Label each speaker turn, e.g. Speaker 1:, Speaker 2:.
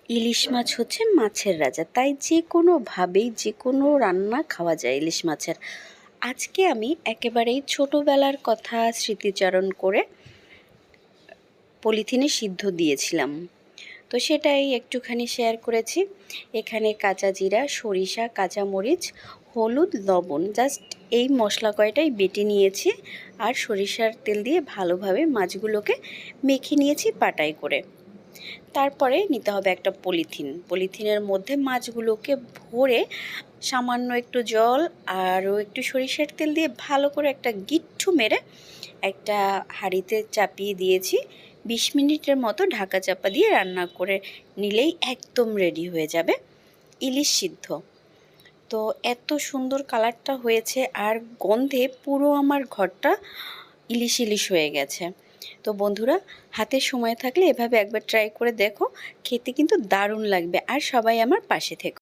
Speaker 1: ইলিশ মাছ হচ্ছে মাছের রাজা, তাই যে কোনোভাবেই যে কোনো রান্না খাওয়া যায় ইলিশ মাছের। আজকে আমি একেবারেই ছোটোবেলার কথা স্মৃতিচারণ করে পলিথিনে সিদ্ধ দিয়েছিলাম, তো সেটাই একটুখানি শেয়ার করেছি। এখানে কাঁচা জিরা, সরিষা, কাঁচামরিচ, হলুদ, লবণ, জাস্ট এই মশলা কয়টাই বেটে নিয়েছি, আর সরিষার তেল দিয়ে ভালোভাবে মাছগুলোকে মেখে নিয়েছি পাটায় করে। তারপরে নিতে হবে একটা পলিথিনের মধ্যে মাছগুলোকে ভরে সামান্য একটু জল আরও একটু সরিষার তেল দিয়ে ভালো করে একটা গিট্টু মেরে একটা হাঁড়িতে চাপিয়ে দিয়েছি। 20 মিনিটের মতো ঢাকা চাপা দিয়ে রান্না করে নিলেই একদম রেডি হয়ে যাবে ইলিশ সিদ্ধ। তো এত সুন্দর কালারটা হয়েছে, আর গন্ধে পুরো আমার ঘরটা ইলিশ ইলিশ হয়ে গেছে। তো বন্ধুরা, হাতে সময় থাকলে এভাবে একবার ট্রাই করে দেখো, খেতে কিন্তু দারুণ লাগবে। আর সবাই আমার পাশে থেকো।